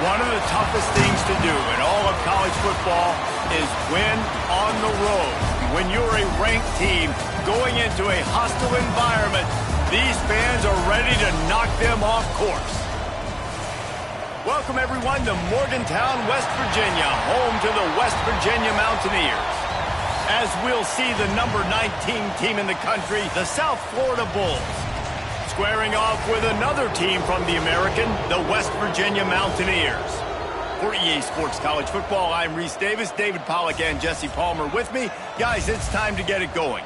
One of the toughest things to do in all of college football is win on the road. When you're a ranked team going into a hostile environment, these fans are ready to knock them off course. Welcome, everyone, to Morgantown, West Virginia, home to the West Virginia Mountaineers. As we'll see the number 19 team in the country, the South Florida Bulls, squaring off with another team from the American, the West Virginia Mountaineers. For EA Sports College Football, I'm Reese Davis, David Pollack, and Jesse Palmer with me. Guys, it's time to get it going.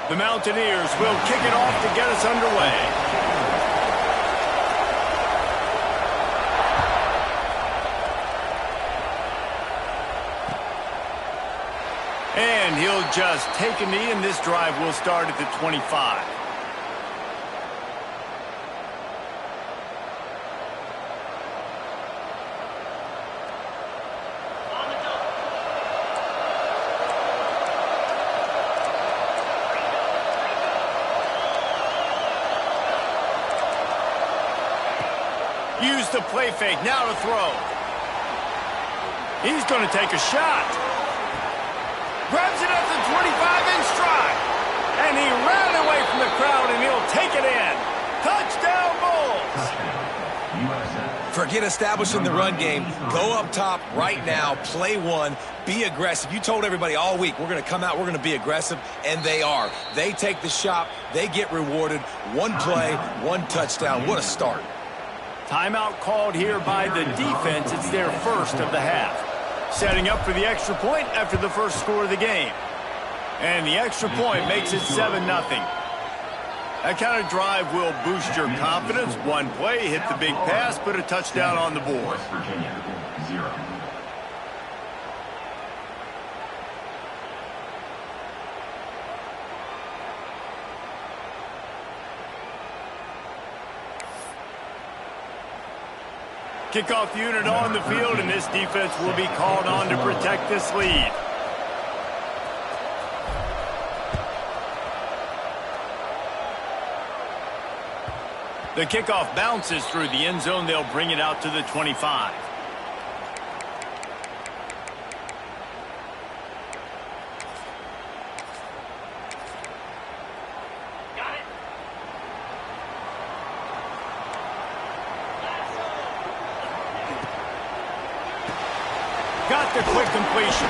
The Mountaineers will kick it off to get us underway. And he'll just take a knee, and this drive will start at the 25. Use the play fake, now to throw. He's going to take a shot. Grabs it at the 25 in stride. And he ran away from the crowd, and he'll take it in. Touchdown, Bulls. Forget establishing the run game. Go up top right now. Play one. Be aggressive. You told everybody all week, we're going to come out, we're going to be aggressive, and they are. They take the shot. They get rewarded. One play, one touchdown. What a start. Timeout called here by the defense. It's their first of the half. Setting up for the extra point after the first score of the game. And the extra point makes it 7-0. That kind of drive will boost your confidence. One play, hit the big pass, put a touchdown on the board. West Virginia, 0. Kickoff unit on the field, and this defense will be called on to protect this lead. The kickoff bounces through the end zone. They'll bring it out to the 25. Got the quick completion.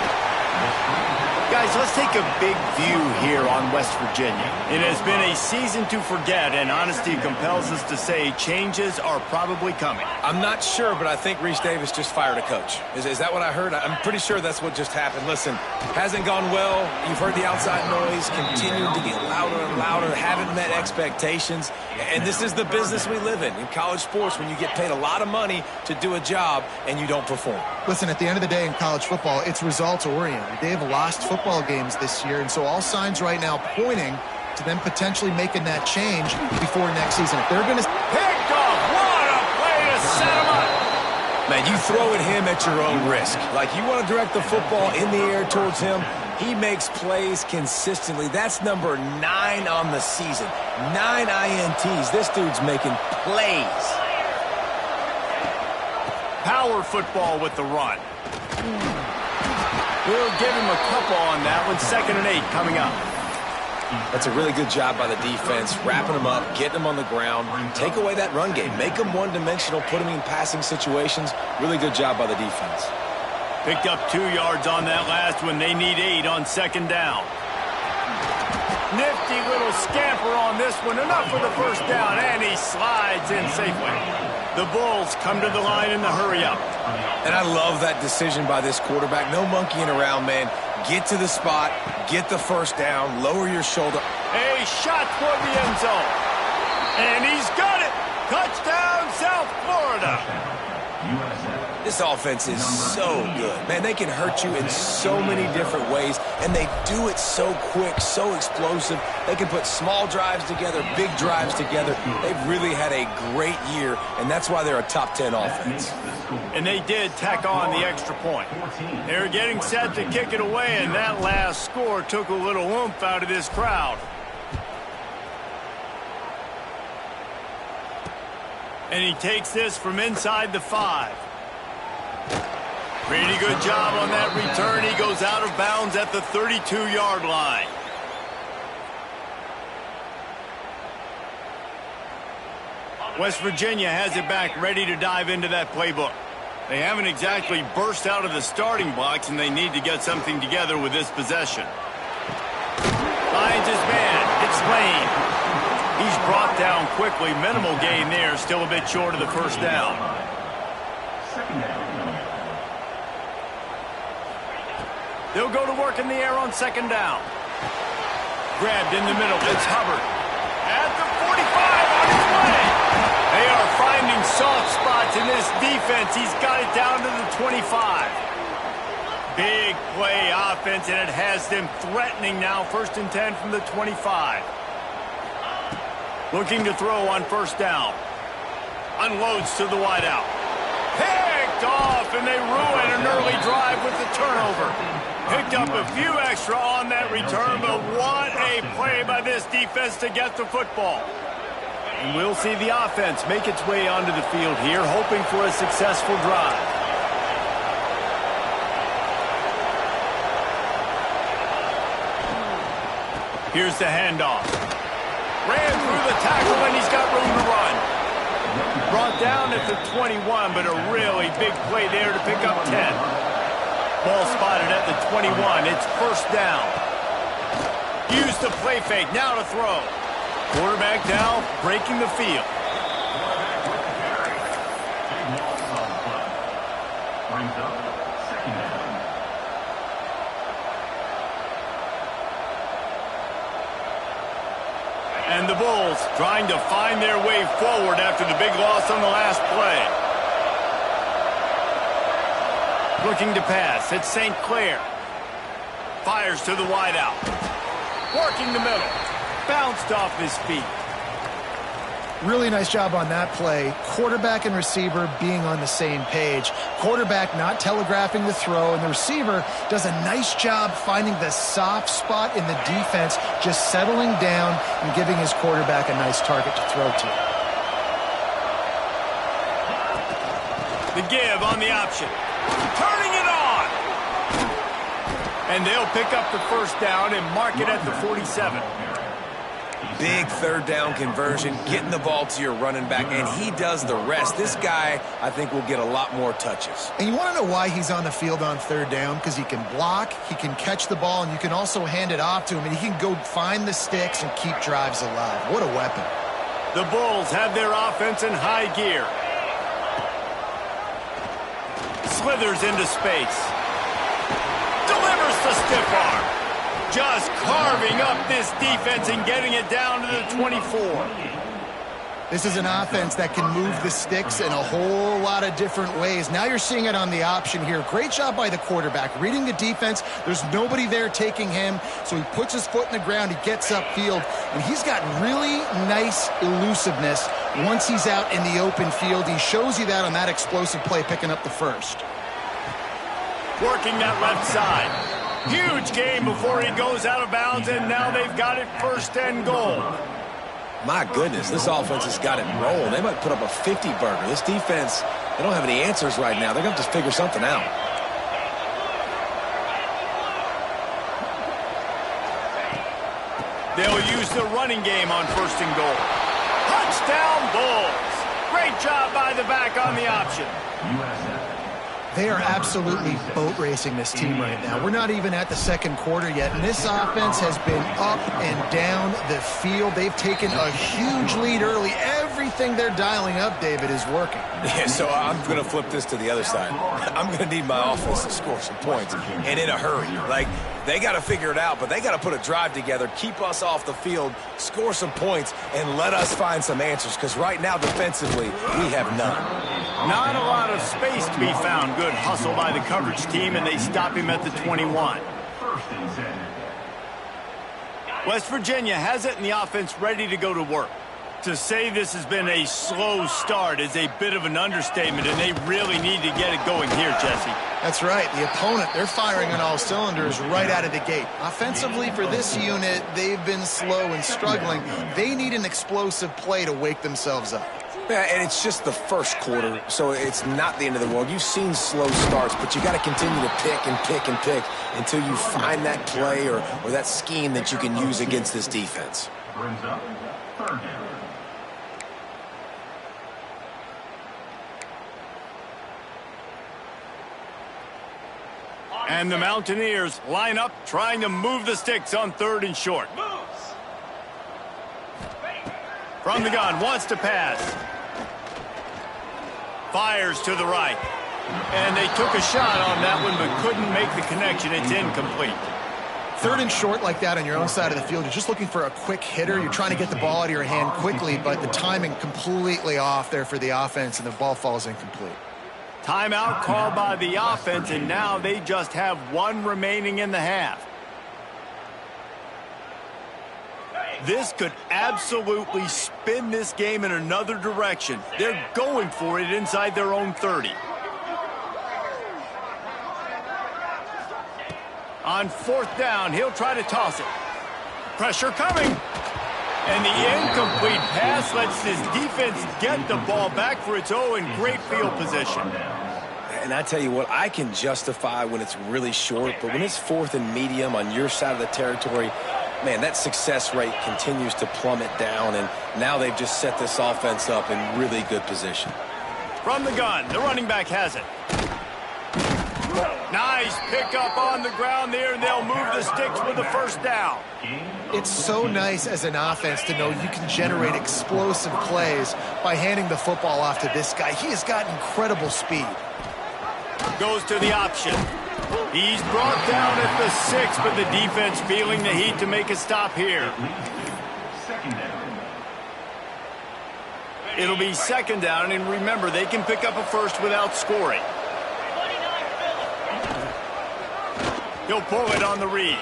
Guys, let's take a big view here on West Virginia. It has been a season to forget, and honesty compels us to say changes are probably coming. I'm not sure, but I think Reese Davis just fired a coach. Is that what I heard? I'm pretty sure that's what just happened. Listen, hasn't gone well. You've heard the outside noise, continuing to get louder and louder, haven't met expectations. And this is the business we live in college sports, when you get paid a lot of money to do a job and you don't perform. Listen, at the end of the day in college football, it's results-oriented. They've lost football games this year, and so all signs right now pointing to them potentially making that change before next season. If they're going to... Picked off! What a play to set him up! Man, you throw at him at your own risk. Like, you want to direct the football in the air towards him. He makes plays consistently. That's number 9 on the season. 9 INTs. This dude's making plays. Power football with the run. We'll give him a couple on that one. 2nd and 8 coming up. That's a really good job by the defense, wrapping them up, getting them on the ground. Take away that run game. Make them one-dimensional, put them in passing situations. Really good job by the defense. Picked up 2 yards on that last one. They need 8 on 2nd down. Nifty little scamper on this one. Enough for the first down, and he slides in safely. The Bulls come to the line in the hurry-up. And I love that decision by this quarterback. No monkeying around, man. Get to the spot, get the first down, lower your shoulder. A shot toward the end zone. And he's got it. Touchdown, South Florida. USF. This offense is so good. Man, they can hurt you in so many different ways, and they do it so quick, so explosive. They can put small drives together, big drives together. They've really had a great year, and that's why they're a top 10 offense. And they did tack on the extra point. They're getting set to kick it away, and that last score took a little oomph out of this crowd. And he takes this from inside the 5. Pretty good job on that return. He goes out of bounds at the 32-yard line. West Virginia has it back, ready to dive into that playbook. They haven't exactly burst out of the starting blocks, and they need to get something together with this possession. Finds his man. It's Lane. He's brought down quickly. Minimal gain there. Still a bit short of the first down. They'll go to work in the air on second down. Grabbed in the middle. It's Hubbard. At the 45 on his way. They are finding soft spots in this defense. He's got it down to the 25. Big play offense, and it has them threatening now. 1st and 10 from the 25. Looking to throw on first down. Unloads to the wideout. Picked off, and they ruin an early drive with the turnover. Picked up a few extra on that return, but what a play by this defense to get the football. And we'll see the offense make its way onto the field here, hoping for a successful drive. Here's the handoff. Ran through the tackle, and he's got room to run. Brought down at the 21, but a really big play there to pick up 10. Ball spotted at the 21. It's first down. Use the play fake. Now to throw. Quarterback down, breaking the field. Brings up second down. And the Bulls trying to find their way forward after the big loss on the last play. Looking to pass. It's St. Clair. Fires to the wideout. Working the middle. Bounced off his feet. Really nice job on that play. Quarterback and receiver being on the same page. Quarterback not telegraphing the throw, and the receiver does a nice job finding the soft spot in the defense, just settling down and giving his quarterback a nice target to throw to. The give on the option. Turning it on. And they'll pick up the first down and mark it at the 47. Big third down conversion, getting the ball to your running back, and he does the rest. This guy, I think, will get a lot more touches. And you want to know why he's on the field on third down? Because he can block, he can catch the ball, and you can also hand it off to him, and he can go find the sticks and keep drives alive. What a weapon. The Bulls have their offense in high gear. Slithers into space. Delivers the stiff arm. Just carving up this defense and getting it down to the 24. This is an offense that can move the sticks in a whole lot of different ways. Now you're seeing it on the option here. Great job by the quarterback. Reading the defense, there's nobody there taking him, so he puts his foot in the ground, he gets upfield, and he's got really nice elusiveness once he's out in the open field. He shows you that on that explosive play, picking up the first. Working that left side. Huge gain before he goes out of bounds, and now they've got it 1st and goal. My goodness, this offense has got it rolling. They might put up a 50-burger. This defense, they don't have any answers right now. They're going to have to figure something out. They'll use the running game on 1st and goal. Touchdown, Bulls. Great job by the back on the option. USF. They are absolutely boat racing this team right now. We're not even at the second quarter yet, and this offense has been up and down the field. They've taken a huge lead early. Everything they're dialing up, David, is working. Yeah, so I'm going to flip this to the other side. I'm going to need my offense to score some points, and in a hurry. Like, they got to figure it out, but they got to put a drive together, keep us off the field, score some points, and let us find some answers, because right now, defensively, we have none. Not a lot of space to be found. Good hustle by the coverage team, and they stop him at the 21. 1st and 10. West Virginia has it, and the offense ready to go to work. To say this has been a slow start is a bit of an understatement, and they really need to get it going here, Jesse. That's right. The opponent, they're firing on all cylinders right out of the gate. Offensively, for this unit, they've been slow and struggling. They need an explosive play to wake themselves up. Yeah, and it's just the first quarter, so it's not the end of the world. You've seen slow starts, but you got to continue to pick and pick and pick until you find that play or that scheme that you can use against this defense. Brings up third down. And the Mountaineers line up, trying to move the sticks on 3rd and short. From the gun, wants to pass. Fires to the right. And they took a shot on that one, but couldn't make the connection. It's incomplete. 3rd and short like that on your own side of the field, you're just looking for a quick hitter. You're trying to get the ball out of your hand quickly, but the timing completely off there for the offense, and the ball falls incomplete. Timeout called by the offense, and now they just have 1 remaining in the half. This could absolutely spin this game in another direction. They're going for it inside their own 30. On 4th down, he'll try to toss it. Pressure coming. And the incomplete pass lets his defense get the ball back for its own in great field position. And I tell you what, I can justify when it's really short, but when it's 4th and medium on your side of the territory, man, that success rate continues to plummet down, and now they've just set this offense up in really good position. From the gun, the running back has it. Nice pickup on the ground there, and they'll move the sticks with the 1st down. It's so nice as an offense to know you can generate explosive plays by handing the football off to this guy. He has got incredible speed. Goes to the option. He's brought down at the 6, but the defense feeling the heat to make a stop here. Second down. It'll be 2nd down, and remember, they can pick up a 1st without scoring. He'll pull it on the read.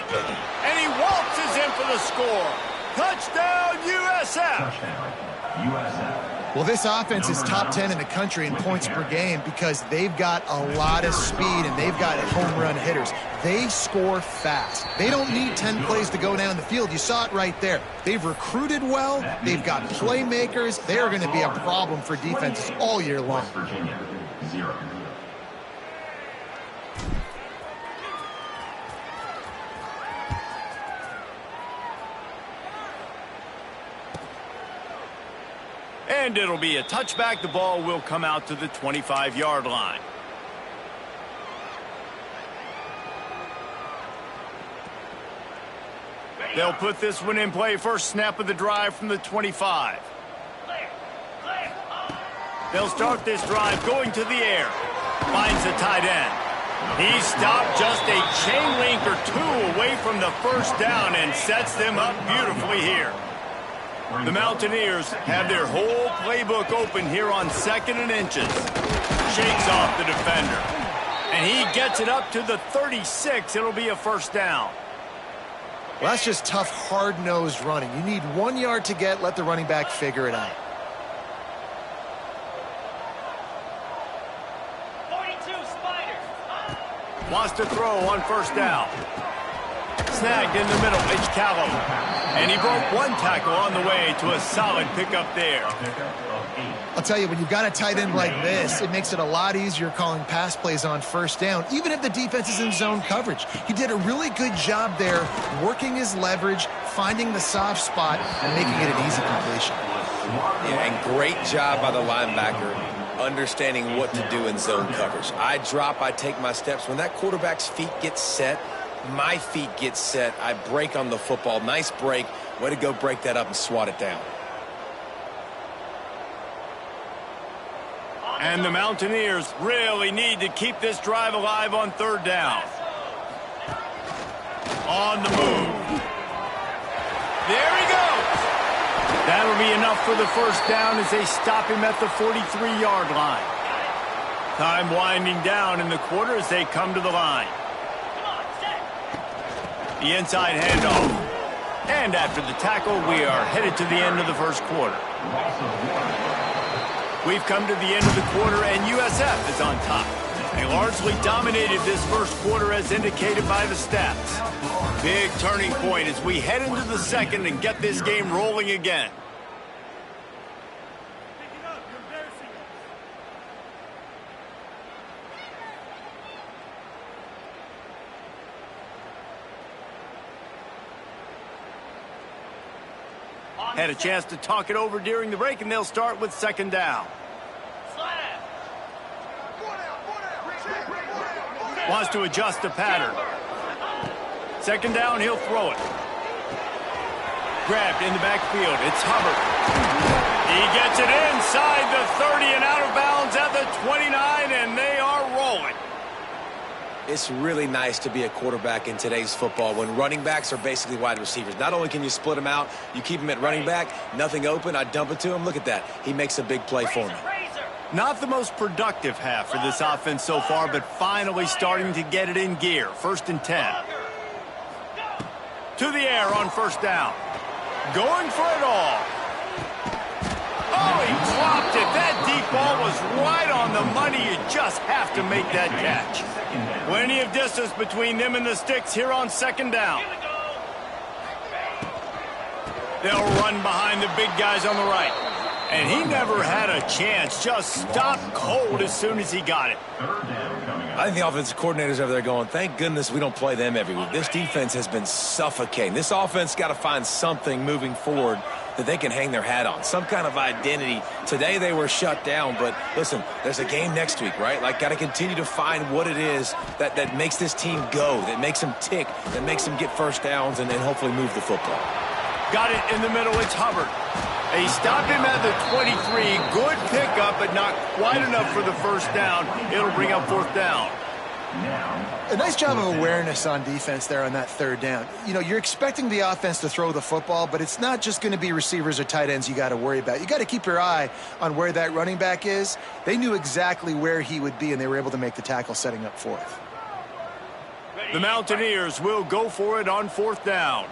And he waltzes in for the score. Touchdown, USF! Touchdown. USF. Well, this offense is top 10 in the country in points per game because they've got a lot of speed and they've got home run hitters. They score fast. They don't need 10 plays to go down the field. You saw it right there. They've recruited well. They've got playmakers. They are going to be a problem for defenses all year long. West Virginia, 0. And it'll be a touchback. The ball will come out to the 25-yard line. They'll put this one in play. First snap of the drive from the 25. They'll start this drive going to the air. Finds the tight end. He stopped just a chain link or 2 away from the 1st down and sets them up beautifully here. The Mountaineers have their whole playbook open here on 2nd and inches. Shakes off the defender. And he gets it up to the 36. It'll be a 1st down. Well, that's just tough, hard-nosed running. You need 1 yard to get. Let the running back figure it out. 42 Spiders. Wants to throw on 1st down. Snagged in the middle. It's Callum. And he broke 1 tackle on the way to a solid pickup there. I'll tell you, when you've got a tight end like this, it makes it a lot easier calling pass plays on 1st down, even if the defense is in zone coverage. He did a really good job there, working his leverage, finding the soft spot, and making it an easy completion. Yeah, and great job by the linebacker understanding what to do in zone coverage. I drop, I take my steps. When that quarterback's feet get set, my feet get set, I break on the football. Nice break. Way to go break that up and swat it down. And the Mountaineers really need to keep this drive alive on 3rd down. On the move. There he goes. That'll be enough for the 1st down as they stop him at the 43-yard line. Time winding down in the quarter as they come to the line. The inside handoff. And after the tackle, we are headed to the end of the 1st quarter. We've come to the end of the quarter, and USF is on top. They largely dominated this 1st quarter as indicated by the stats. Big turning point as we head into the 2nd and get this game rolling again. Had a chance to talk it over during the break, and they'll start with second down. Wants to adjust the pattern. Second down, he'll throw it. Grabbed in the backfield. It's Hubbard. He gets it inside the 30 and out of bounds at the 29, and they are rolling. It's really nice to be a quarterback in today's football when running backs are basically wide receivers. Not only can you split them out, you keep them at running back, nothing open, I dump it to him. Look at that. He makes a big play for me. Not the most productive half for this offense so far, but finally starting to get it in gear. 1st and 10. To the air on first down. Going for it all. Oh, he dropped it. That deep ball was right on the money. You just have to make that catch. Plenty of distance between them and the sticks here on second down. They'll run behind the big guys on the right. And he never had a chance. Just stopped cold as soon as he got it. I think the offensive coordinators over there going, thank goodness we don't play them every week. This defense has been suffocating. This offense got to find something moving forward that they can hang their hat on, some kind of identity. Today they were shut down, but listen, there's a game next week, right? Like, got to continue to find what it is that makes this team go, that makes them tick, that makes them get first downs and hopefully move the football. Got it in the middle. It's Hubbard. They stop him at the 23. Good pickup, but not quite enough for the first down. It'll bring up fourth down. A nice job of awareness on defense there on that third down. You know, you're expecting the offense to throw the football, but it's not just going to be receivers or tight ends you got to worry about. You got to keep your eye on where that running back is. They knew exactly where he would be, and they were able to make the tackle setting up fourth. The Mountaineers will go for it on fourth down.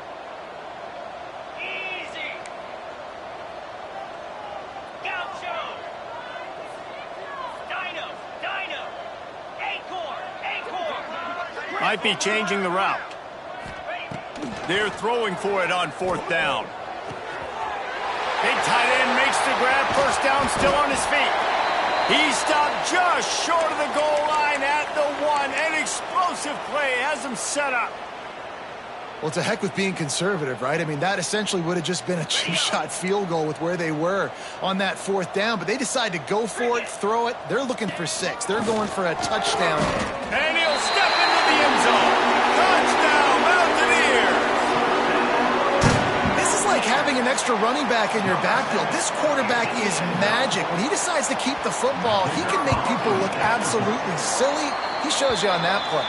Might be changing the route. They're throwing for it on fourth down. Big tight end makes the grab. First down, still on his feet. He stopped just short of the goal line at the 1. An explosive play has him set up. Well, it's a heck with being conservative, right? I mean, that essentially would have just been a cheap-shot field goal with where they were on that fourth down. But they decide to go for it, throw it. They're looking for 6. They're going for a touchdown. And he'll step into the end zone. Touchdown, Mountaineers! This is like having an extra running back in your backfield. This quarterback is magic. When he decides to keep the football, he can make people look absolutely silly. He shows you on that play.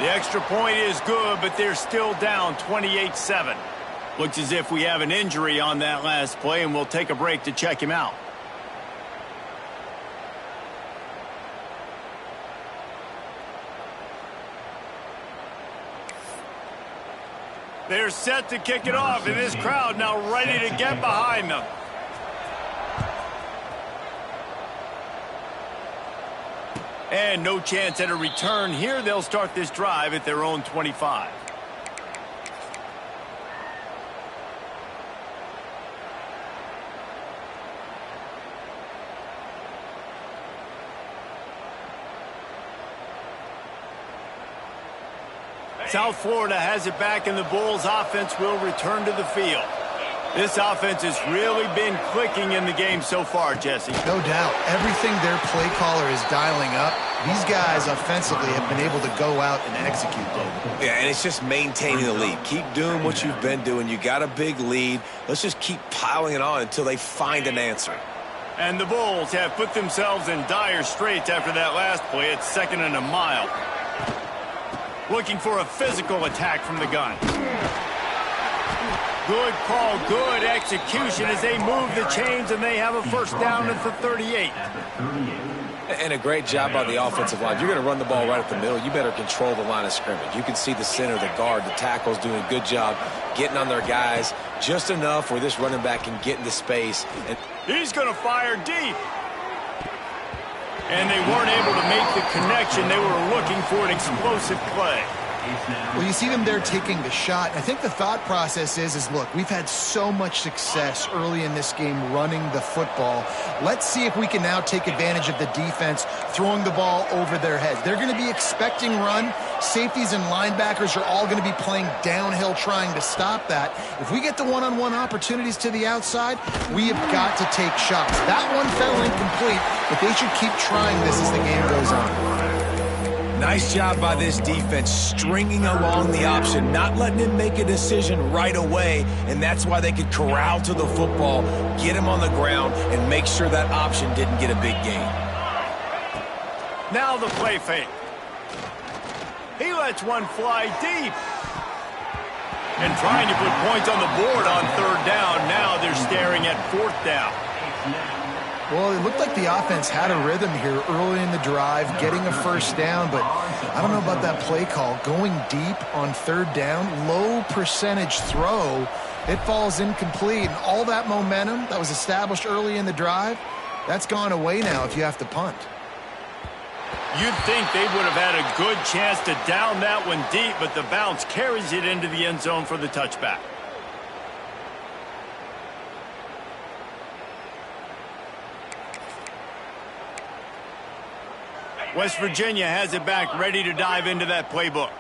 The extra point is good, but they're still down 28-7. Looks as if we have an injury on that last play, and we'll take a break to check him out. They're set to kick it off, and this crowd now ready to get behind them. And no chance at a return here. They'll start this drive at their own 25. South Florida has it back, and the Bulls offense will return to the field. This offense has really been clicking in the game so far, Jesse. No doubt. Everything their play caller is dialing up, these guys offensively have been able to go out and execute, David. Yeah, and it's just maintaining the lead. Keep doing what you've been doing. You got a big lead. Let's just keep piling it on until they find an answer. And the Bulls have put themselves in dire straits after that last play. It's 2nd and a mile. Looking for a physical attack from the gun. Good call, good execution as they move the chains, and they have a first down at the 38. And a great job by the offensive line. If you're going to run the ball right at the middle, you better control the line of scrimmage. You can see the center, the guard, the tackles doing a good job getting on their guys just enough where this running back can get into space. And he's going to fire deep. And they weren't able to make the connection. They were looking for an explosive play. Well, you see them there taking the shot. I think the thought process is look, we've had so much success early in this game running the football. Let's see if we can now take advantage of the defense throwing the ball over their heads. They're going to be expecting run. Safeties and linebackers are all going to be playing downhill trying to stop that. If we get the one-on-one opportunities to the outside, we have got to take shots. That one fell incomplete, but they should keep trying this as the game goes on. Nice job by this defense, stringing along the option, not letting him make a decision right away, and that's why they could corral to the football, get him on the ground, and make sure that option didn't get a big gain. Now the play fake. He lets one fly deep. And trying to put points on the board on third down. Now they're staring at fourth down. Well, it looked like the offense had a rhythm here early in the drive, getting a first down, but I don't know about that play call. Going deep on third down, low percentage throw, it falls incomplete. And all that momentum that was established early in the drive, that's gone away now if you have to punt. You'd think they would have had a good chance to down that one deep, but the bounce carries it into the end zone for the touchback. West Virginia has it back, ready to dive into that playbook.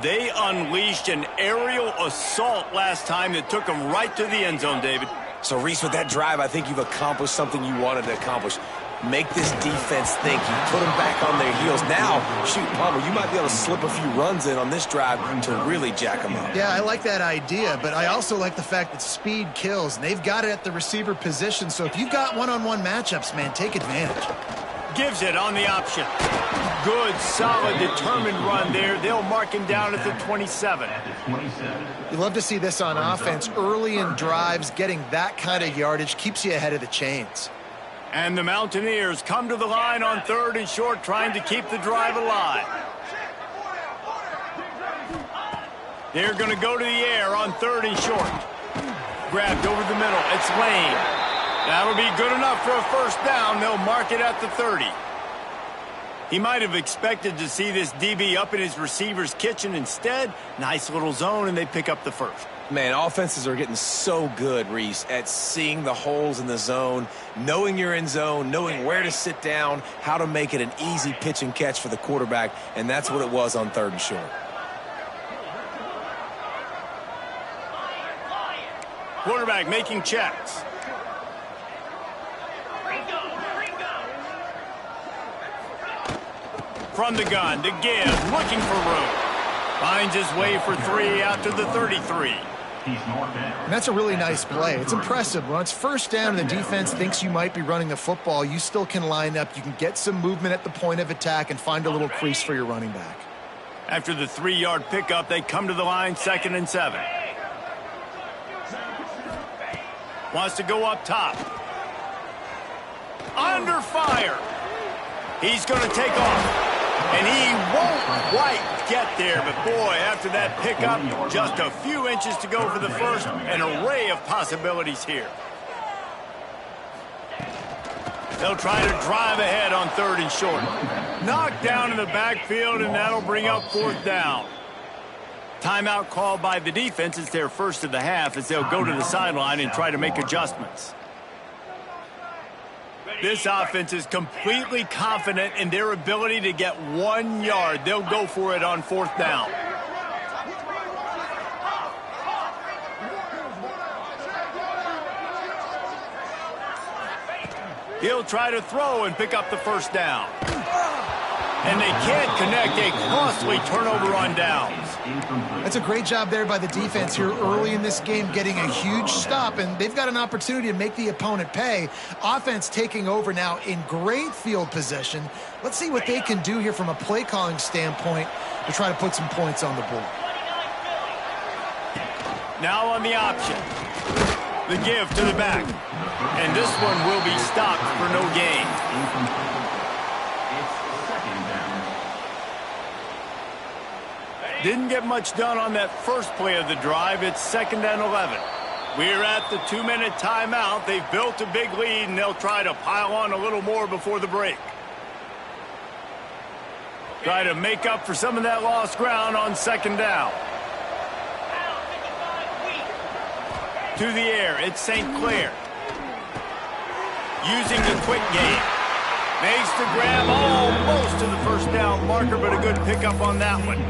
They unleashed an aerial assault last time that took them right to the end zone, David. So, Reese, with that drive, I think you've accomplished something you wanted to accomplish. Make this defense think. You put them back on their heels. Now, shoot, Palmer, you might be able to slip a few runs in on this drive to really jack them up. Yeah, I like that idea, but I also like the fact that speed kills. And they've got it at the receiver position, so if you've got one-on-one matchups, man, take advantage. Gives it on the option. Good, solid, determined run there. They'll mark him down at the 27. You love to see this on offense. Early in drives, getting that kind of yardage keeps you ahead of the chains. And the Mountaineers come to the line on third and short, trying to keep the drive alive. They're going to go to the air on third and short. Grabbed over the middle. It's Lane. That'll be good enough for a first down. They'll mark it at the 30. He might have expected to see this DB up in his receiver's kitchen. Instead, nice little zone, and they pick up the first. Man, offenses are getting so good, Reese, at seeing the holes in the zone, knowing you're in zone, knowing where to sit down, how to make it an easy pitch and catch for the quarterback, and that's what it was on third and short. Quarterback making checks. From the gun to give, looking for room. Finds his way for three out to the 33. And that's a really nice play. It's impressive. When it's first down and the defense thinks you might be running the football, you still can line up. You can get some movement at the point of attack and find a little crease for your running back. After the 3-yard pickup, they come to the line, 2nd and 7. Wants to go up top. Under fire. He's going to take off. And he won't quite get there, but boy, after that pickup, just a few inches to go for the first. An array of possibilities here. They'll try to drive ahead on third and short. Knocked down in the backfield, and that'll bring up fourth down. Timeout called by the defense. It's their first of the half as they'll go to the sideline and try to make adjustments. This offense is completely confident in their ability to get 1 yard. They'll go for it on fourth down. He'll try to throw and pick up the first down. And they can't connect. A costly turnover on downs. That's a great job there by the defense here early in this game, getting a huge stop, and they've got an opportunity to make the opponent pay. Offense taking over now in great field position. Let's see what they can do here from a play calling standpoint to try to put some points on the board. Now on the option. The give to the back. And this one will be stopped for no gain. Didn't get much done on that first play of the drive. It's 2nd and 11. We're at the 2-minute timeout. They've built a big lead, and they'll try to pile on a little more before the break. Try to make up for some of that lost ground on second down. To the air, it's St. Clair. Using the quick game. Makes the grab almost to the first down marker, but a good pickup on that one.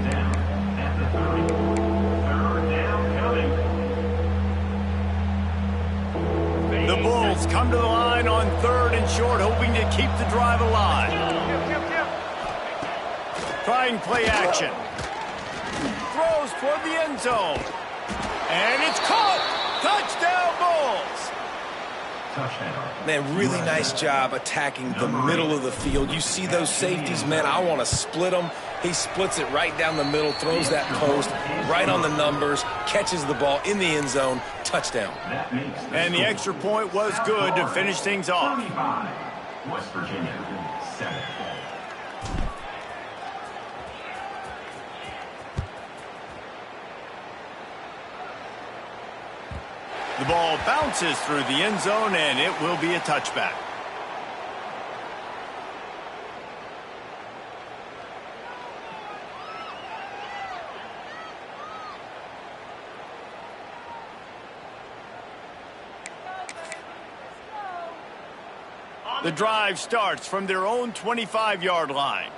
The Bulls come to the line on 3rd and short, hoping to keep the drive alive. Trying play action. Throws toward the end zone. And it's caught! Touchdown, Bulls! Touchdown. Man, really nice job attacking the middle of the field. You see those safeties, man, I want to split them. He splits it right down the middle, throws that post, right on the numbers, catches the ball in the end zone, touchdown. And the extra point was good to finish things off. 25, West Virginia, 7. The ball bounces through the end zone, and it will be a touchback. The drive starts from their own 25-yard line.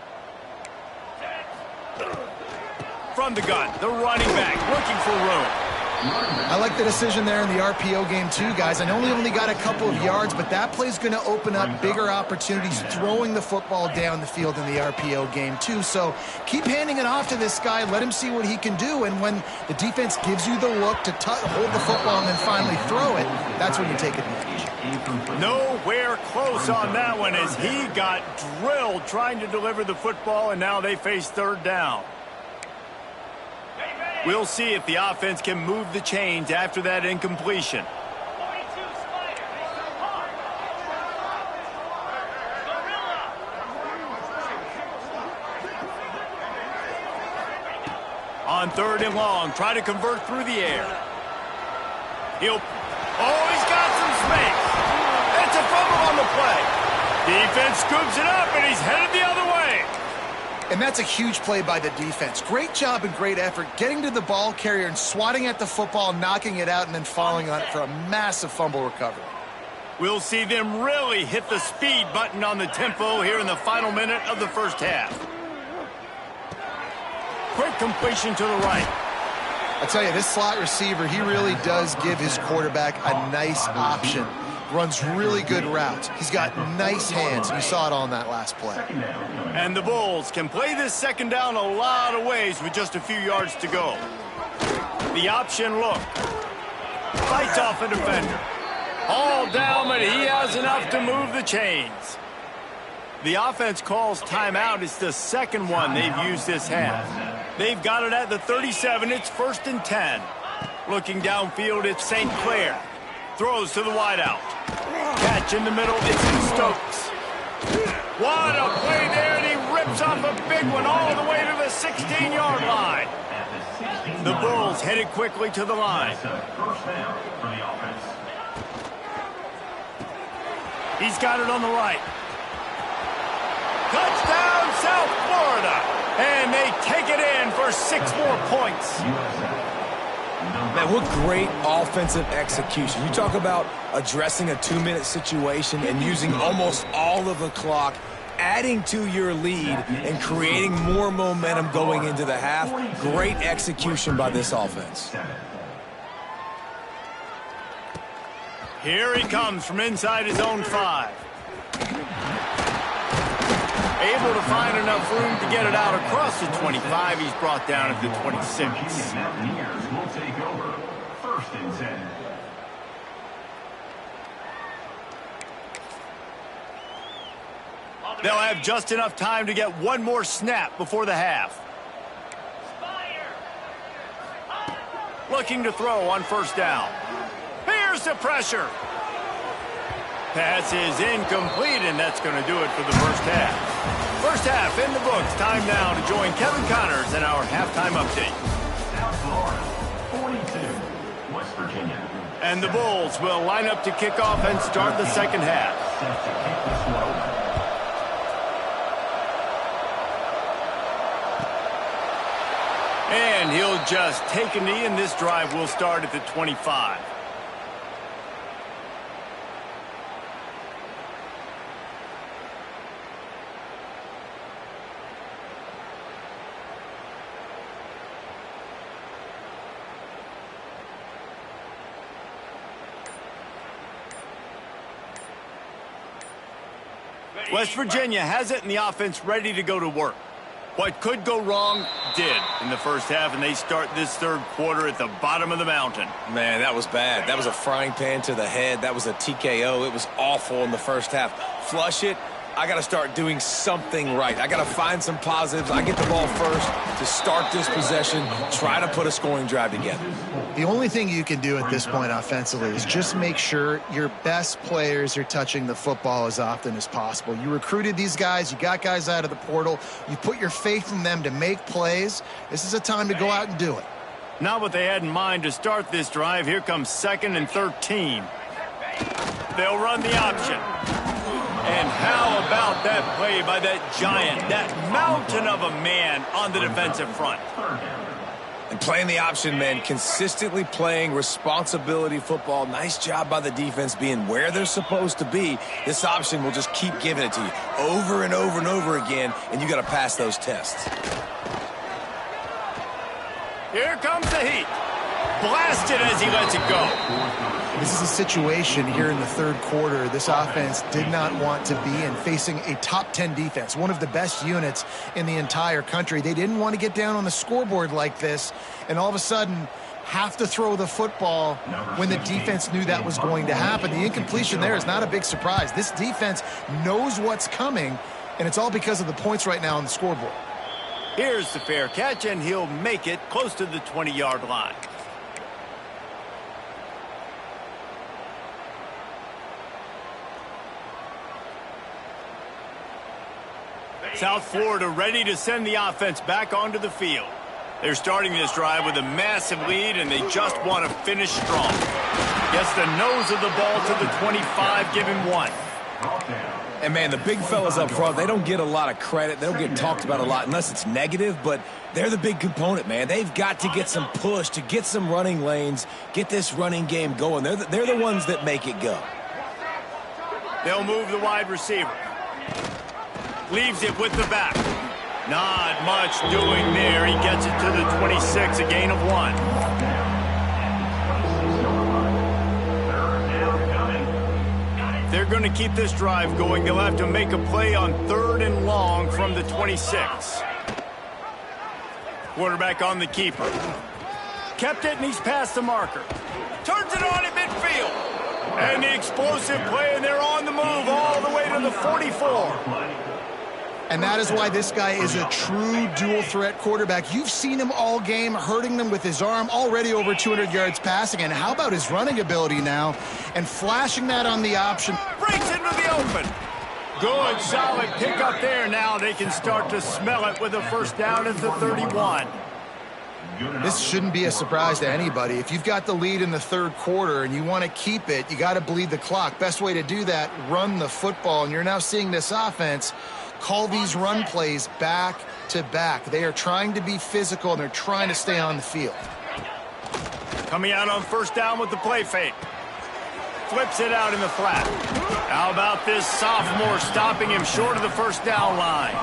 From the gun, the running back looking for room. I like the decision there in the RPO game too, guys. I know he only got a couple of yards, but that play's going to open up bigger opportunities throwing the football down the field in the RPO game too. So keep handing it off to this guy. Let him see what he can do. And when the defense gives you the look to hold the football and then finally throw it, that's when you take advantage. Nowhere close on that one as he got drilled trying to deliver the football, and now they face 3rd down. We'll see if the offense can move the chains after that incompletion. On 3rd and long, try to convert through the air. He's got some space. That's a fumble on the play. Defense scoops it up, and he's headed the other way. And that's a huge play by the defense. Great job and great effort getting to the ball carrier and swatting at the football, knocking it out, and then falling on it for a massive fumble recovery. We'll see them really hit the speed button on the tempo here in the final minute of the first half. Quick completion to the right. I tell you, this slot receiver, he really does give his quarterback a nice option. Runs really good routes. He's got nice hands. You saw it on that last play. And the Bulls can play this second down a lot of ways with just a few yards to go. The option look. Fights off a defender. All down, but he has enough to move the chains. The offense calls timeout. It's the second one they've used this half. They've got it at the 37. It's 1st and 10. Looking downfield, it's St. Clair. Throws to the wideout. Catch in the middle, it's Stokes. What a play there, and he rips off a big one all the way to the 16-yard line. The Bulls headed quickly to the line. He's got it on the right. Touchdown, South Florida. And they take it in for 6 more points. Man, what great offensive execution. You talk about addressing a 2-minute situation and using almost all of the clock, adding to your lead and creating more momentum going into the half. Great execution by this offense. Here he comes from inside his own 5. Able to find enough room to get it out across the 25. He's brought down at the 26. Mountaineers will take over. 1st and 10. They'll have just enough time to get one more snap before the half. Looking to throw on 1st down. Here's the pressure. Pass is incomplete, and that's going to do it for the first half. First half in the books. Time now to join Kevin Connors in our halftime update. South Florida, 42. West Virginia. And the Bulls will line up to kick off and start the second half. Set to kick this one over. And he'll just take a knee, and this drive will start at the 25. West Virginia has it, and the offense ready to go to work. What could go wrong did in the first half, and they start this third quarter at the bottom of the mountain. Man, that was bad. That was a frying pan to the head. That was a TKO. It was awful in the first half. Flush it. I got to start doing something right. I got to find some positives. I get the ball first to start this possession, try to put a scoring drive together. The only thing you can do at this point offensively is just make sure your best players are touching the football as often as possible. You recruited these guys. You got guys out of the portal. You put your faith in them to make plays. This is a time to go out and do it. Not what they had in mind to start this drive. Here comes 2nd and 13. They'll run the option. And how about that play by that giant, that mountain of a man on the defensive front? And playing the option, man, consistently playing responsibility football. Nice job by the defense being where they're supposed to be. This option will just keep giving it to you over and over and over again, and you got to pass those tests. Here comes the heat. Blasted as he lets it go. This is a situation here in the third quarter this offense did not want to be in, facing a top 10 defense, one of the best units in the entire country. They didn't want to get down on the scoreboard like this and all of a sudden have to throw the football when the defense knew that was going to happen. The incompletion there is not a big surprise. This defense knows what's coming, and it's all because of the points right now on the scoreboard. Here's the fair catch, and he'll make it close to the 20-yard line. South Florida ready to send the offense back onto the field. They're starting this drive with a massive lead, and they just want to finish strong. Gets the nose of the ball to the 25, give him 1. And, man, the big fellas up front, they don't get a lot of credit. They don't get talked about a lot unless it's negative, but they're the big component, man. They've got to get some push, to get some running lanes, get this running game going. They're the ones that make it go. They'll move the wide receiver. Leaves it with the back. Not much doing there. He gets it to the 26, a gain of 1. They're going to keep this drive going. They'll have to make a play on 3rd and long from the 26. Quarterback on the keeper. Kept it, and he's past the marker. Turns it on at midfield. And the explosive play, and they're on the move all the way to the 44. And that is why this guy is a true dual-threat quarterback. You've seen him all game, hurting them with his arm, already over 200 yards passing. And how about his running ability now? And flashing that on the option. Breaks into the open. Good, solid pick up there. Now they can start to smell it with a first down at the 31. This shouldn't be a surprise to anybody. If you've got the lead in the third quarter and you want to keep it, you got to bleed the clock. Best way to do that, run the football. And you're now seeing this offense call these run plays back to back. They are trying to be physical, and they're trying to stay on the field. Coming out on first down with the play fake. Flips it out in the flat. How about this sophomore stopping him short of the first down line?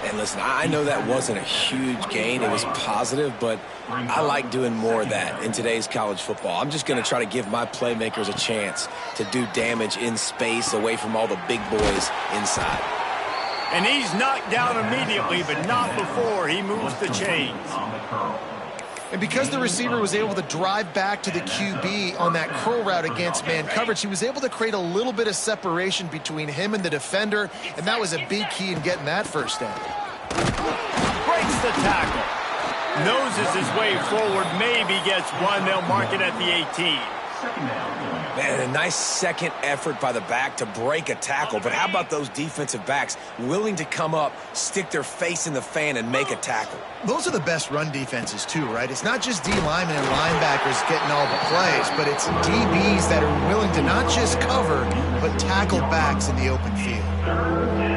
And listen, I know that wasn't a huge gain. It was positive, but I like doing more of that in today's college football. I'm just going to try to give my playmakers a chance to do damage in space away from all the big boys inside. And he's knocked down immediately, but not before he moves the chains. And because the receiver was able to drive back to the QB on that curl route against man coverage, he was able to create a little bit of separation between him and the defender, and that was a big key in getting that first down. Breaks the tackle. Noses his way forward, maybe gets 1. They'll mark it at the 18. Second down. Man, a nice second effort by the back to break a tackle. But how about those defensive backs willing to come up, stick their face in the fan, and make a tackle? Those are the best run defenses, too, right? It's not just D linemen and linebackers getting all the plays, but it's DBs that are willing to not just cover, but tackle backs in the open field.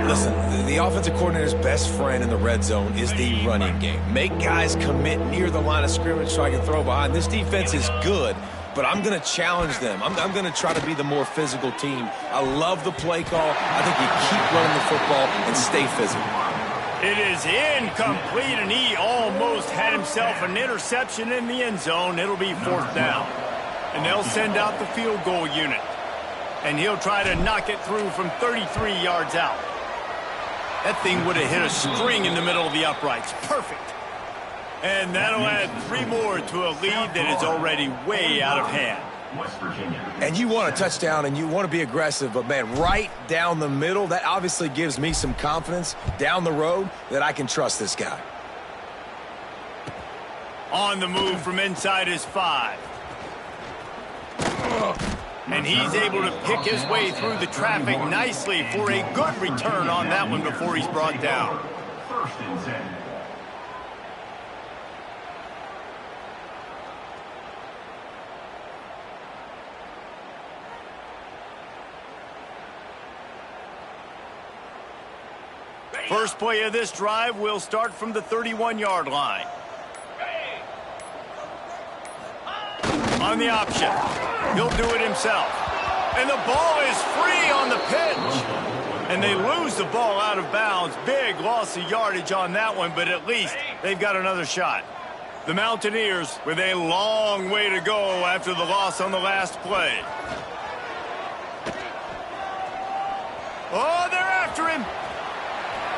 Listen, the offensive coordinator's best friend in the red zone is the running game. Make guys commit near the line of scrimmage so I can throw behind. This defense is good, but I'm going to challenge them. I'm going to try to be the more physical team. I love the play call. I think you keep running the football and stay physical. It is incomplete, and he almost had himself an interception in the end zone. It'll be fourth down. And they'll send out the field goal unit. And he'll try to knock it through from 33 yards out. That thing would have hit a string in the middle of the uprights. Perfect. And that'll add 3 more to a lead that is already way out of hand. West Virginia. And you want a touchdown and you want to be aggressive, but, man, right down the middle, that obviously gives me some confidence down the road that I can trust this guy. On the move from inside his 5. And he's able to pick his way through the traffic nicely for a good return on that one before he's brought down. First and 10. First play of this drive will start from the 31-yard line. On the option. He'll do it himself. And the ball is free on the pitch. And they lose the ball out of bounds. Big loss of yardage on that one, but at least they've got another shot. The Mountaineers with a long way to go after the loss on the last play. Oh, they're after him.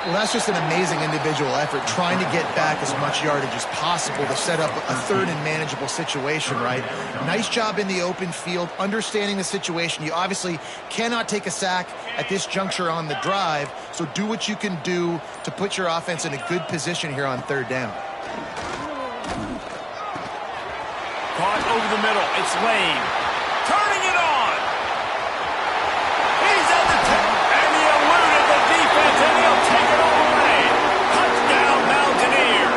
Well, that's just an amazing individual effort, trying to get back as much yardage as possible to set up a third and manageable situation, right? Nice job in the open field, understanding the situation. You obviously cannot take a sack at this juncture on the drive, so do what you can do to put your offense in a good position here on third down. Caught over the middle. It's Lane. Turning it on. He's at the tip, and he eluded the defense, and he'll take it all away. Touchdown, Mountaineers.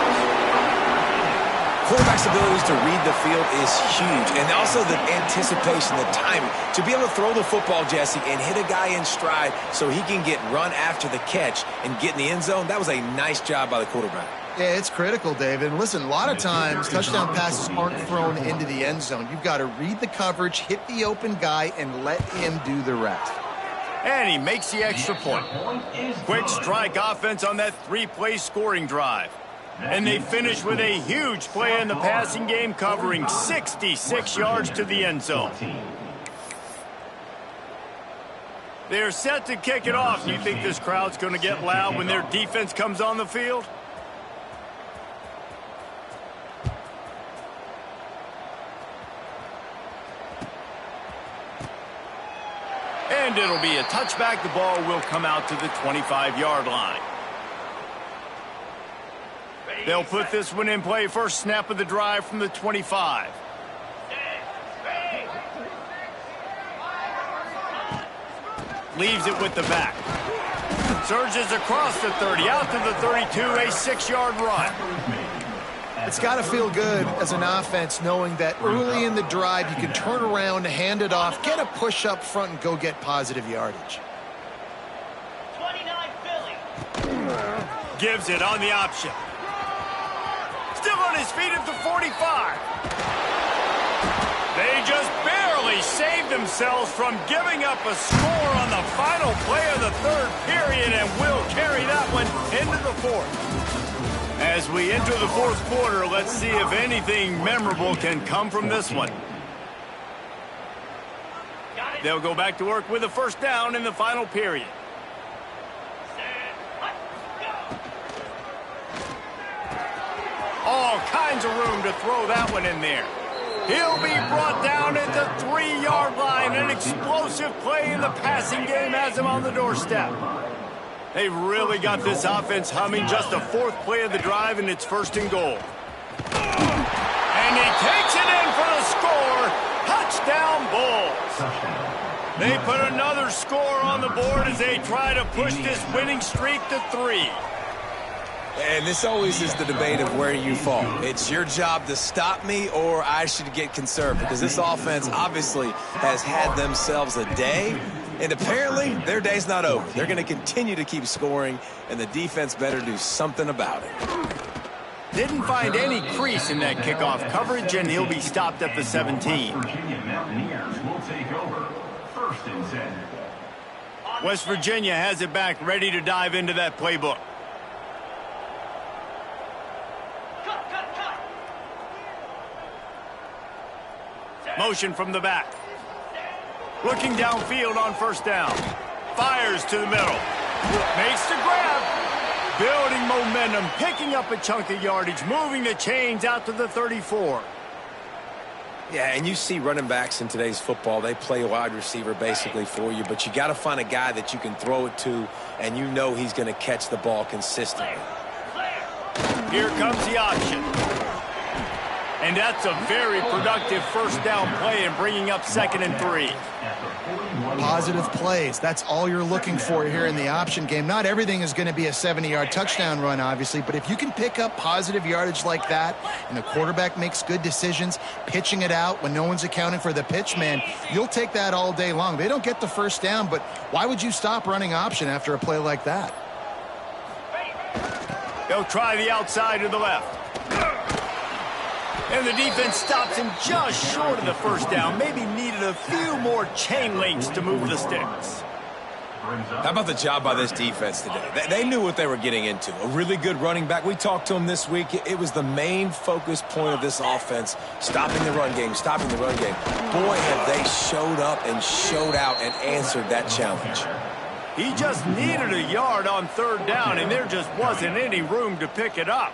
Quarterback's abilities to read the field is huge, and also the anticipation, the timing. To be able to throw the football, Jesse, and hit a guy in stride so he can get run after the catch and get in the end zone, that was a nice job by the quarterback. Yeah, it's critical, David. And listen, a lot of times touchdown passes aren't thrown into the end zone. You've got to read the coverage, hit the open guy, and let him do the rest. And he makes the extra point. Quick strike offense on that 3-play scoring drive. And they finish with a huge play in the passing game, covering 66 yards to the end zone. They're set to kick it off. Do you think this crowd's going to get loud when their defense comes on the field? And it'll be a touchback. The ball will come out to the 25-yard line. They'll put this one in play. First snap of the drive from the 25. Leaves it with the back. Surges across the 30, out to the 32, a 6-yard run. It's got to feel good as an offense knowing that early in the drive you can turn around, hand it off, get a push up front, and go get positive yardage. 29 Philly. Gives it on the option. Still on his feet at the 45. They just barely saved themselves from giving up a score on the final play of the third period, and will carry that one into the fourth. As we enter the fourth quarter, let's see if anything memorable can come from this one. They'll go back to work with a first down in the final period. All kinds of room to throw that one in there. He'll be brought down at the 3-yard line. An explosive play in the passing game has him on the doorstep. They've really got this offense humming. Just the fourth play of the drive, and it's first and goal. And he takes it in for the score. Touchdown, Bulls. They put another score on the board as they try to push this winning streak to 3. And this always is the debate of where you fall. It's your job to stop me, or I should get conservative, because this offense obviously has had themselves a day, and apparently their day's not over. They're going to continue to keep scoring, and the defense better do something about it. Didn't find any crease in that kickoff coverage, and he'll be stopped at the 17. Virginia Mountaineers will take over. 1st and 10. West Virginia has it back, ready to dive into that playbook. Motion from the back. Looking downfield on 1st down. Fires to the middle. Makes the grab. Building momentum, picking up a chunk of yardage, moving the chains out to the 34. Yeah, and you see running backs in today's football, they play a wide receiver basically for you, but you got to find a guy that you can throw it to, and you know he's going to catch the ball consistently. Here comes the option. And that's a very productive 1st down play and bringing up 2nd and 3. Positive plays. That's all you're looking for here in the option game. Not everything is going to be a 70-yard touchdown run, obviously, but if you can pick up positive yardage like that and the quarterback makes good decisions, pitching it out when no one's accounting for the pitch, man, you'll take that all day long. They don't get the 1st down, but why would you stop running option after a play like that? They'll try the outside to the left. And the defense stops him just short of the 1st down. Maybe needed a few more chain links to move the sticks. How about the job by this defense today? They knew what they were getting into. A really good running back. We talked to him this week. It was the main focus point of this offense, stopping the run game, stopping the run game. Boy, have they showed up and showed out and answered that challenge. He just needed a yard on 3rd down, and there just wasn't any room to pick it up.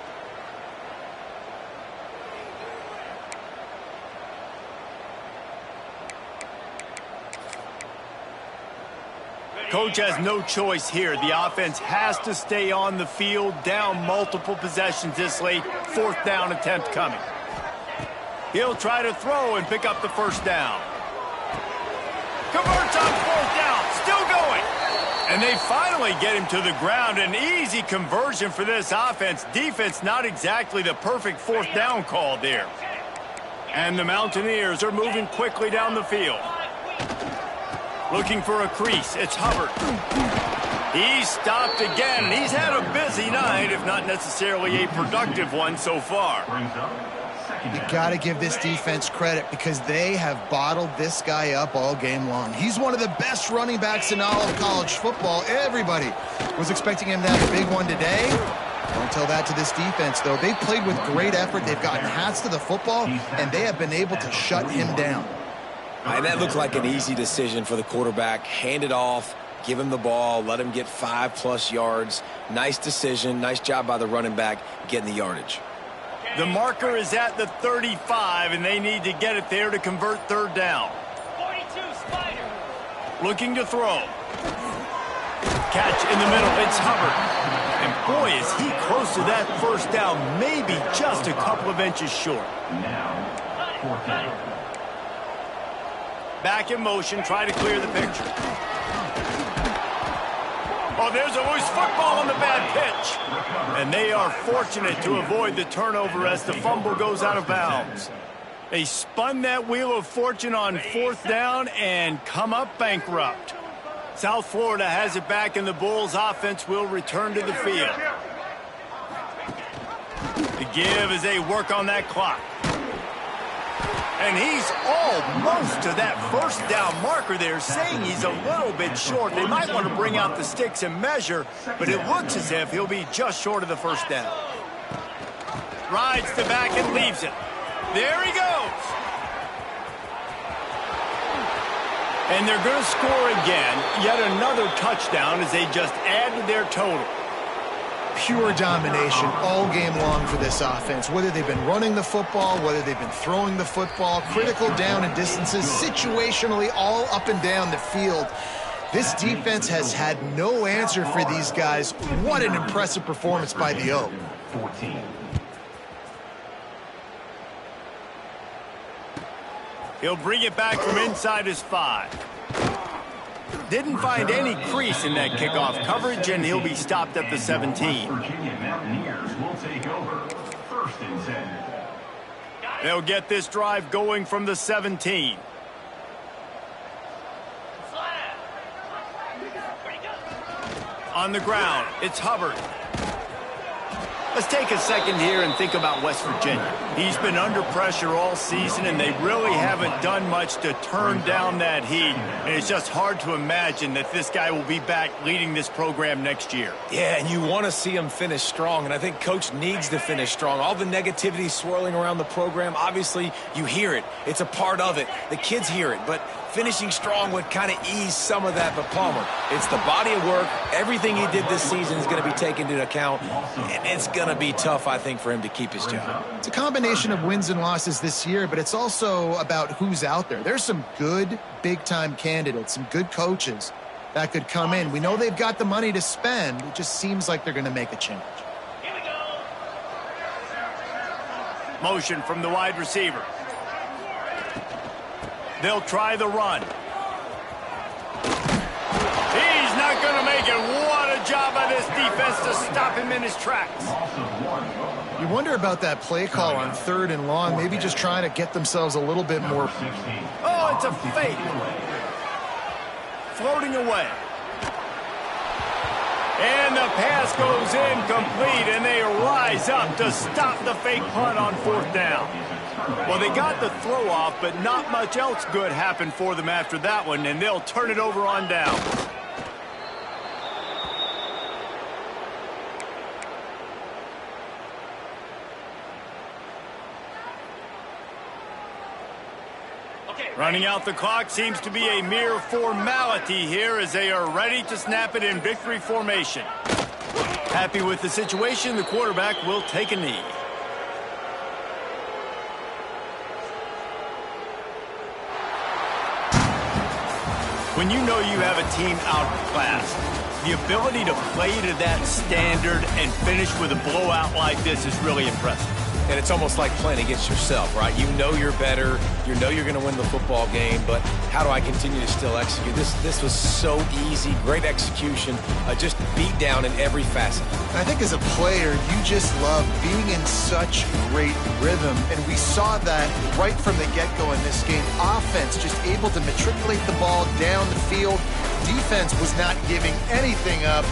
Coach has no choice here. The offense has to stay on the field, down multiple possessions this late. 4th down attempt coming. He'll try to throw and pick up the 1st down. Converts on 4th down. Still going. And they finally get him to the ground. An easy conversion for this offense. Defense not exactly the perfect 4th down call there. And the Mountaineers are moving quickly down the field. Looking for a crease. It's Hubbard. He's stopped again. He's had a busy night, if not necessarily a productive one so far. You got to give this defense credit because they have bottled this guy up all game long. He's one of the best running backs in all of college football. Everybody was expecting him to have a big one today. Don't tell that to this defense, though. They've played with great effort. They've gotten hats to the football, and they have been able to shut him down. And that looked like an easy decision for the quarterback. Hand it off, give him the ball, let him get 5+ yards. Nice decision. Nice job by the running back getting the yardage. The marker is at the 35, and they need to get it there to convert 3rd down. 42, Spider. Looking to throw. Catch in the middle. It's Hubbard. And boy, is he close to that 1st down, maybe just a couple of inches short. Now, 4th down. Back in motion, try to clear the picture. Oh, there's a loose football on the bad pitch. And they are fortunate to avoid the turnover as the fumble goes out of bounds. They spun that wheel of fortune on 4th down and come up bankrupt. South Florida has it back, and the Bulls offense will return to the field. The give as they work on that clock. And he's almost to that 1st down marker there, saying he's a little bit short. They might want to bring out the sticks and measure, but it looks as if he'll be just short of the 1st down. Rides the back and leaves it. There he goes. And they're going to score again. Yet another touchdown as they just add to their total. Pure domination all game long for this offense. Whether they've been running the football, whether they've been throwing the football, critical down and distances, situationally all up and down the field. This defense has had no answer for these guys. What an impressive performance by the O. 14. He'll bring it back from inside his 5. Didn't find any crease in that kickoff coverage, and he'll be stopped at the 17. Virginia Mountaineers will take over. 1st and 10. They'll get this drive going from the 17. On the ground, it's Hubbard. Let's take a second here and think about West Virginia. He's been under pressure all season, and they really haven't done much to turn down that heat. And it's just hard to imagine that this guy will be back leading this program next year. Yeah, and you want to see him finish strong, and I think Coach needs to finish strong. All the negativity swirling around the program, obviously you hear it. It's a part of it. The kids hear it, but finishing strong would kind of ease some of that. But Palmer, it's the body of work. Everything he did this season is going to be taken into account, and it's going to be tough, I think, for him to keep his job. It's a combination of wins and losses this year, but it's also about who's out there. There's some good big-time candidates, some good coaches that could come in. We know they've got the money to spend. It just seems like they're going to make a change. Motion from the wide receiver. They'll try the run. He's not going to make it. What a job by this defense to stop him in his tracks. You wonder about that play call on 3rd and long, maybe just trying to get themselves a little bit more. Oh, it's a fake. Floating away. And the pass goes incomplete, and they rise up to stop the fake punt on 4th down. Well, they got the throw off, but not much else good happened for them after that one, and they'll turn it over on down. Running out the clock seems to be a mere formality here as they are ready to snap it in victory formation. Happy with the situation, the quarterback will take a knee. When you know you have a team outclassed, the ability to play to that standard and finish with a blowout like this is really impressive. And it's almost like playing against yourself, right? You know you're better. You know you're going to win the football game, but how do I continue to still execute? This was so easy, great execution, just beat down in every facet. I think as a player, you just love being in such great rhythm, and we saw that right from the get-go in this game. Offense just able to matriculate the ball down the field. Defense was not giving anything up.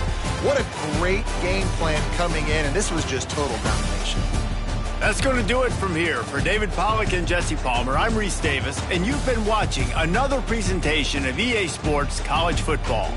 What a great game plan coming in, and this was just total domination. That's going to do it from here. For David Pollack and Jesse Palmer, I'm Reese Davis, and you've been watching another presentation of EA Sports College Football.